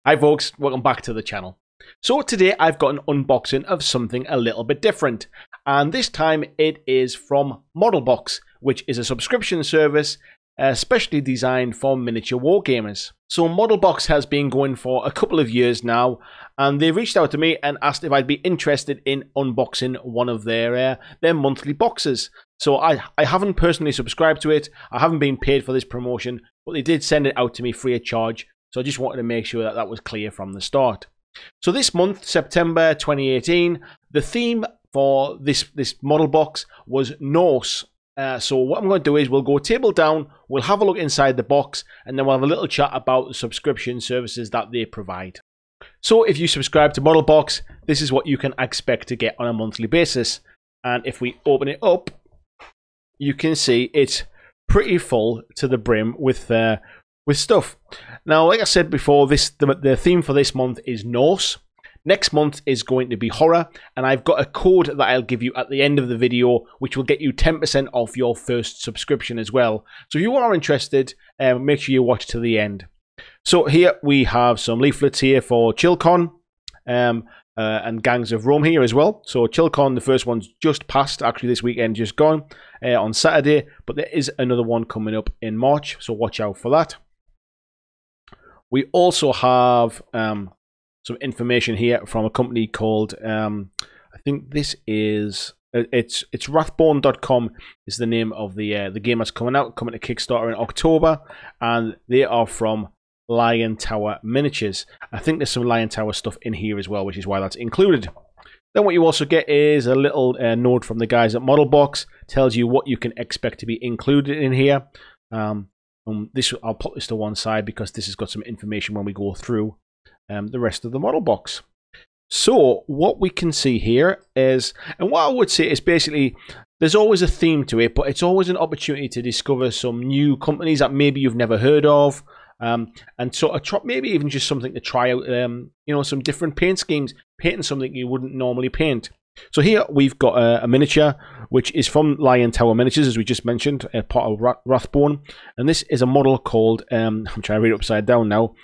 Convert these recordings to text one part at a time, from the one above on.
Hi folks, welcome back to the channel. So today I've got an unboxing of something a little bit different, and this time it is from Modelbox, which is a subscription service specially designed for miniature wargamers. So Modelbox has been going for a couple of years now, and they reached out to me and asked if I'd be interested in unboxing one of their monthly boxes. So I haven't personally subscribed to it, I haven't been paid for this promotion, but they did send it out to me free of charge. So I just wanted to make sure that that was clear from the start. So this month, September 2018, the theme for this model box was Norse. So what I'm going to do is we'll go table down, we'll have a look inside the box, and then we'll have a little chat about the subscription services that they provide. So if you subscribe to Modelbox, this is what you can expect to get on a monthly basis. And if we open it up, you can see it's pretty full to the brim with stuff. Now, like I said before, the theme for this month is Norse. Next month is going to be horror, and I've got a code that I'll give you at the end of the video, which will get you 10% off your first subscription as well. So if you are interested, make sure you watch to the end. So here we have some leaflets here for ChillCon, and Gangs of Rome here as well. So ChillCon, the first one's just passed, actually this weekend, just gone on Saturday, but there is another one coming up in March, so watch out for that. We also have some information here from a company called, I think this is, it's Rathbone.com is the name of the game that's coming to Kickstarter in October, and they are from Lion Tower Miniatures. I think there's some Lion Tower stuff in here as well, which is why that's included. Then what you also get is a little note from the guys at Modelbox, tells you what you can expect to be included in here. I'll put this to one side because this has got some information when we go through the rest of the model box. So what we can see here is, and what I would say is basically, there's always a theme to it, but it's always an opportunity to discover some new companies that maybe you've never heard of, and sort of maybe even just something to try out, you know, some different paint schemes, painting something you wouldn't normally paint. So here we've got a miniature, which is from Lion Tower Miniatures, as we just mentioned, part of Rathbone. And this is a model called, I'm trying to read it upside down now,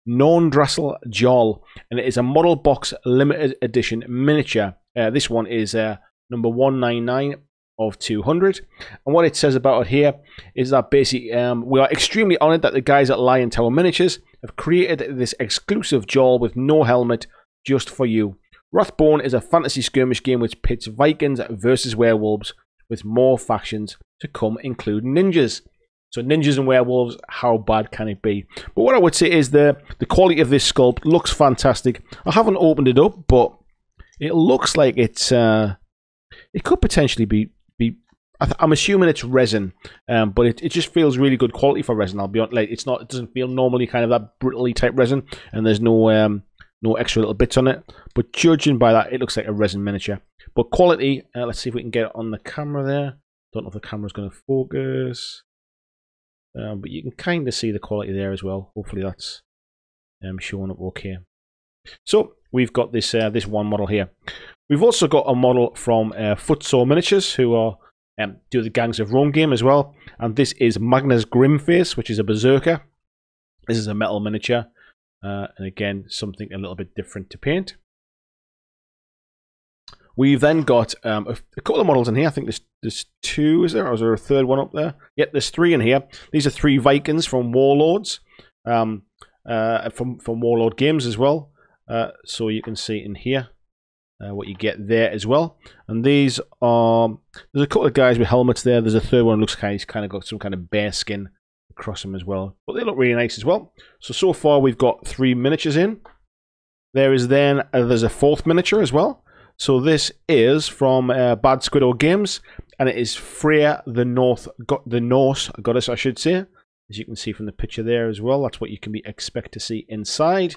Norndrassel Jarl. And it is a model box limited edition miniature. This one is number 199 of 200. And what it says about it here is that basically we are extremely honored that the guys at Lion Tower Miniatures have created this exclusive Jarl with no helmet just for you. Rathbone is a fantasy skirmish game which pits Vikings versus werewolves, with more factions to come, including ninjas. So ninjas and werewolves, how bad can it be? But what I would say is the quality of this sculpt looks fantastic. I haven't opened it up, but it looks like it's it could potentially be I'm assuming it's resin, but it just feels really good quality for resin. I'll be honest, like it doesn't feel normally kind of that brittle type resin, and there's no extra little bits on it, but judging by that, it looks like a resin miniature. But quality, let's see if we can get it on the camera there. Don't know if the camera's going to focus, but you can kind of see the quality there as well. Hopefully that's showing up okay. So we've got this this one model here. We've also got a model from Footsore Miniatures, who are do the Gangs of Rome game as well, and this is Magnus Grimface, which is a berserker. This is a metal miniature. And again, something a little bit different to paint. We've then got a couple of models in here. I think there's two, is there? Or is there a third one up there? Yep, there's three in here. These are three Vikings from Warlords, from Warlord Games as well. So you can see in here what you get there as well. And these are, there's a couple of guys with helmets there. There's a third one that looks he's kind of got some kind of bear skin across them as well, but they look really nice as well. So far we've got three miniatures in. There's a fourth miniature as well. So this is from Bad Squiddo Games, and it is Freya the Norse goddess, I should say, as you can see from the picture there as well. That's what you can expect to see inside.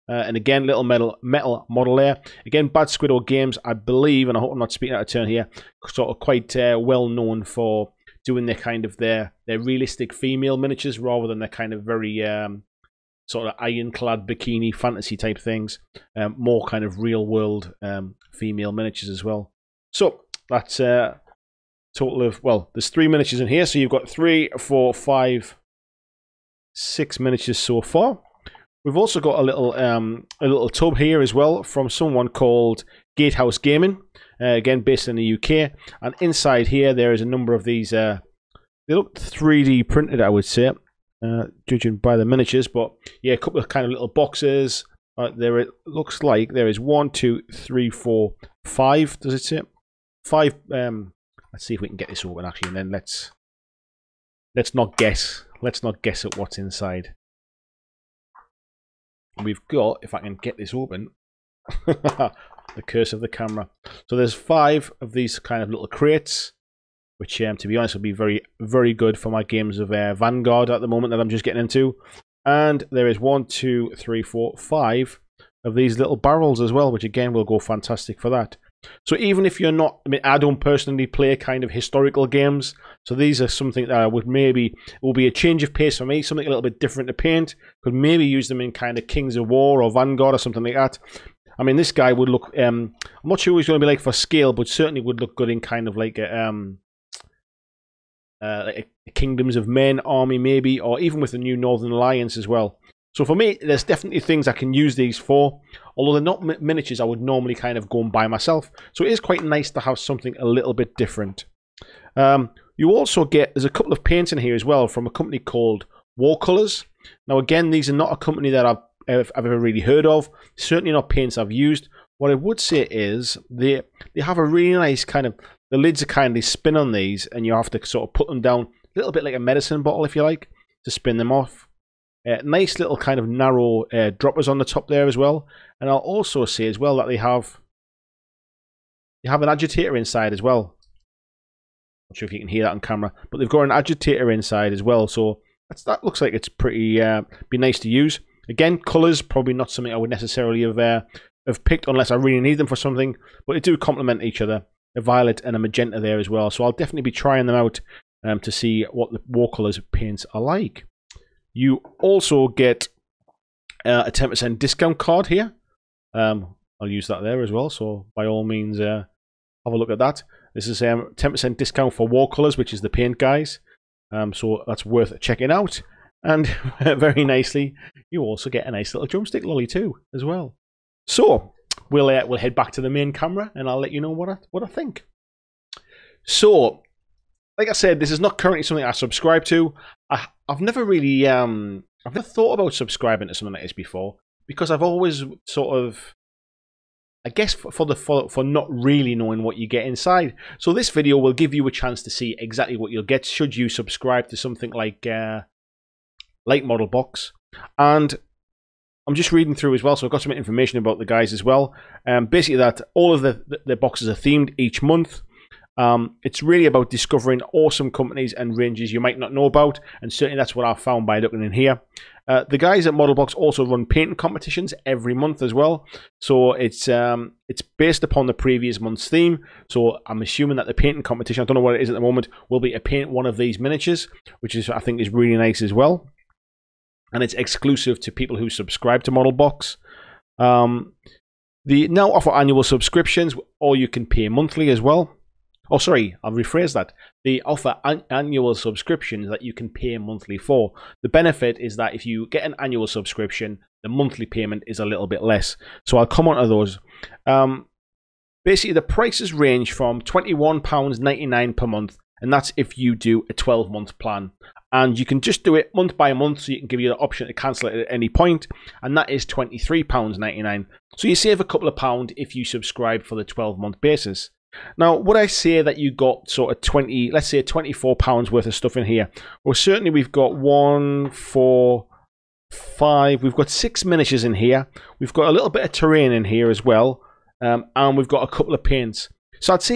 And again, little metal model there. Again, Bad Squiddo Games, I believe, and I hope I'm not speaking out of turn here, sort of quite well known for doing their realistic female miniatures rather than their kind of very sort of ironclad bikini fantasy type things. More kind of real world female miniatures as well. So that's a total of, well, there's three miniatures in here. So you've got 3, 4, 5, 6 miniatures so far. We've also got a little tub here as well from someone called Gatehouse Gaming, again based in the UK. And inside here there is a number of these. They look 3D printed, I would say, judging by the miniatures. But yeah, a couple of kind of little boxes. There it looks like there is 1, 2, 3, 4, 5. Does it say 5? Let's see if we can get this open actually, and then let's not guess. Let's not guess at what's inside. We've got, if I can get this open, the curse of the camera. So there's 5 of these kind of little crates, which, to be honest, will be very, very good for my games of Vanguard at the moment that I'm just getting into. And there is 1, 2, 3, 4, 5 of these little barrels as well, which again will go fantastic for that. So even if you're not, I mean, I don't personally play kind of historical games, so these are something that I would maybe, will be a change of pace for me, something a little bit different to paint. Could maybe use them in kind of Kings of War or Vanguard or something like that. I mean, this guy would look, I'm not sure what he's going to be like for scale, but certainly would look good in kind of like a Kingdoms of Men army maybe, or even with the new Northern Alliance as well. So for me, there's definitely things I can use these for, although they're not miniatures I would normally kind of go and buy myself. So it is quite nice to have something a little bit different. You also get, there's a couple of paints in here as well from a company called Watercolors. Now again, these are not a company that I've ever really heard of, certainly not paints I've used. What I would say is they have a really nice kind of, the lids are kind of spin on these, and you have to sort of put them down, a little bit like a medicine bottle if you like, to spin them off. Nice little kind of narrow droppers on the top there as well. And I'll also say as well that they have an agitator inside as well. Not sure if you can hear that on camera, but they've got an agitator inside as well. So that looks like it's pretty be nice to use. Again, colours probably not something I would necessarily have picked unless I really need them for something, but they do complement each other. A violet and a magenta there as well. So I'll definitely be trying them out to see what the Watercolors paints are like. You also get a 10% discount card here. I'll use that there as well, so by all means have a look at that. This is 10% discount for Watercolors, which is the paint guys. So that's worth checking out. And very nicely, you also get a nice little drumstick lolly too, as well. So we'll head back to the main camera, and I'll let you know what I think. So, like I said, this is not currently something I subscribe to. I've never really, I've never thought about subscribing to something like this before, because I've always sort of, I guess for not really knowing what you get inside. So this video will give you a chance to see exactly what you'll get should you subscribe to something like Model Box. And I'm just reading through as well, so I've got some information about the guys as well. Basically that all of the boxes are themed each month. It's really about discovering awesome companies and ranges you might not know about, and certainly that's what I found by looking in here. The guys at Modelbox also run painting competitions every month as well, so it's based upon the previous month's theme. So I'm assuming that the painting competition, I don't know what it is at the moment, will be to paint one of these miniatures, which is, I think, is really nice as well, and it's exclusive to people who subscribe to Modelbox. They now offer annual subscriptions, or you can pay monthly as well. Oh, sorry, I'll rephrase that. They offer annual subscriptions that you can pay monthly for. The benefit is that if you get an annual subscription, the monthly payment is a little bit less. So I'll come on to those. Basically, the prices range from £21.99 per month, and that's if you do a 12-month plan. And you can just do it month by month, so you can give you the option to cancel it at any point, and that is £23.99. So you save a couple of pounds if you subscribe for the 12-month basis. Now, would I say that you got sort of let's say £24 worth of stuff in here? Well, certainly we've got 1, 4, 5, we've got 6 miniatures in here. We've got a little bit of terrain in here as well, and we've got a couple of paints. So I'd say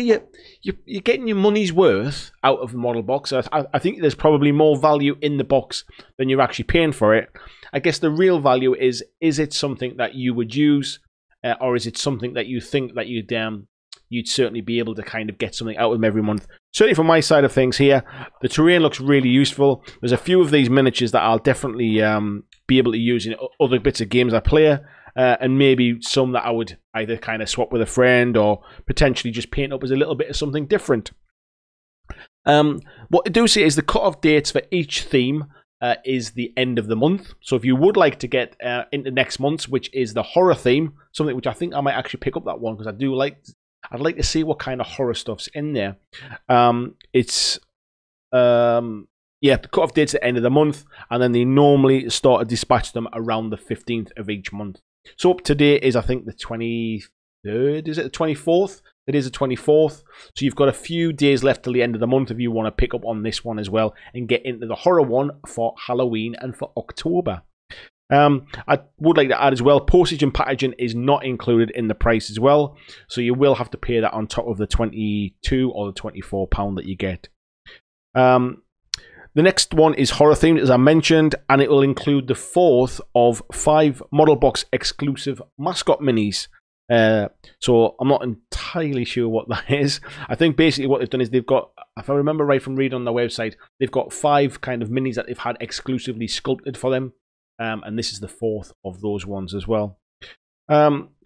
you're getting your money's worth out of the model box. I think there's probably more value in the box than you're actually paying for it. I guess the real value is it something that you would use, or is it something that you think that you'd certainly be able to kind of get something out of them every month. Certainly from my side of things here, the terrain looks really useful. There's a few of these miniatures that I'll definitely be able to use in other bits of games I play, and maybe some that I would either kind of swap with a friend or potentially just paint up as a little bit of something different. What I do see is the cut-off dates for each theme is the end of the month. So if you would like to get into next month's, which is the horror theme, something which I think I might actually pick up that one, because I'd like to see what kind of horror stuff's in there. Yeah, the cutoff date's at the end of the month, and then they normally start to dispatch them around the 15th of each month. So up to date is, I think, the 23rd, is it the 24th? It is the 24th. So you've got a few days left till the end of the month if you want to pick up on this one as well and get into the horror one for Halloween and for October. I would like to add as well, postage and packaging is not included in the price as well. So you will have to pay that on top of the £22 or the £24 that you get. The next one is horror themed, as I mentioned, and it will include the 4th of 5 model box exclusive Muscat Minis. So I'm not entirely sure what that is. I think basically what they've done is they've got, if I remember right from reading on their website, they've got 5 kind of minis that they've had exclusively sculpted for them. And this is the 4th of those ones as well.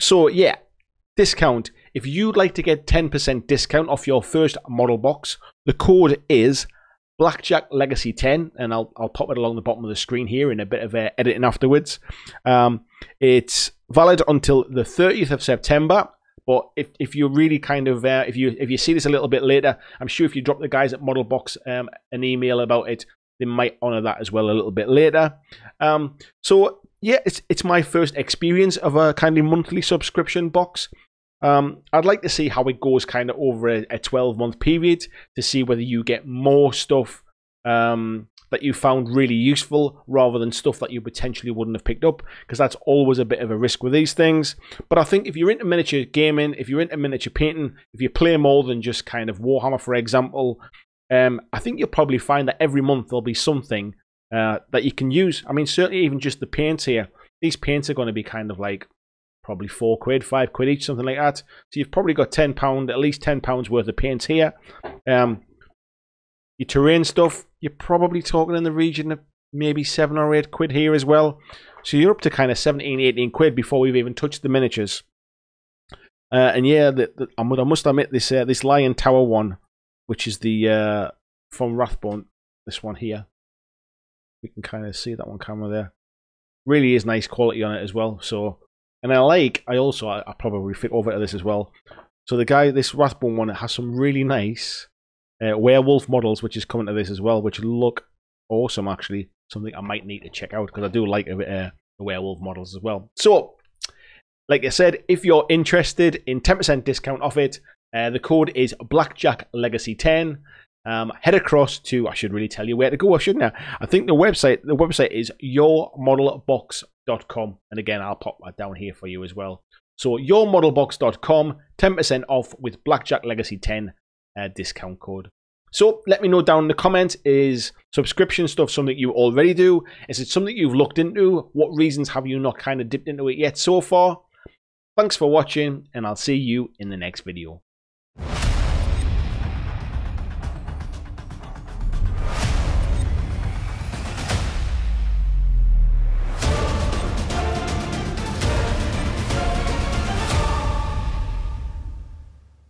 So yeah, discount. If you'd like to get 10% discount off your first model box, the code is BlackJack Legacy 10, and I'll pop it along the bottom of the screen here in a bit of editing afterwards. It's valid until the 30th of September, but if you really kind of if you see this a little bit later, I'm sure if you drop the guys at Model Box an email about it, they might honor that as well a little bit later. So yeah, it's my first experience of a kind of monthly subscription box. I'd like to see how it goes kind of over a 12-month period to see whether you get more stuff that you found really useful rather than stuff that you potentially wouldn't have picked up, because that's always a bit of a risk with these things. But I think if you're into miniature gaming, if you're into miniature painting, if you play more than just kind of Warhammer, for example, I think you'll probably find that every month there'll be something that you can use. I mean, certainly even just the paints here. These paints are going to be kind of like probably £4, £5 each, something like that. So you've probably got £10, at least £10 worth of paints here. Your terrain stuff, you're probably talking in the region of maybe £7 or £8 here as well. So you're up to kind of 17, 18 quid before we've even touched the miniatures. And yeah, I must admit, this Lion Tower one, which is the from Rathbone, this one here, you can kind of see that one camera there. Really is nice quality on it as well. So. And I probably fit over to this as well. So this Rathbone one, it has some really nice werewolf models, which is coming to this as well, which look awesome actually. Something I might need to check out, because I do like the werewolf models as well. So, like I said, if you're interested in 10% discount off it, the code is BlackJack Legacy 10. Head across to, I should really tell you where to go, shouldn't I? I think the website is yourmodelbox.com, and again I'll pop that down here for you as well. So yourmodelbox.com, 10% off with BlackJack Legacy 10 discount code. So let me know down in the comments, is subscription stuff something you already do? Is it something you've looked into? What reasons have you not kind of dipped into it yet so far? Thanks for watching, and I'll see you in the next video.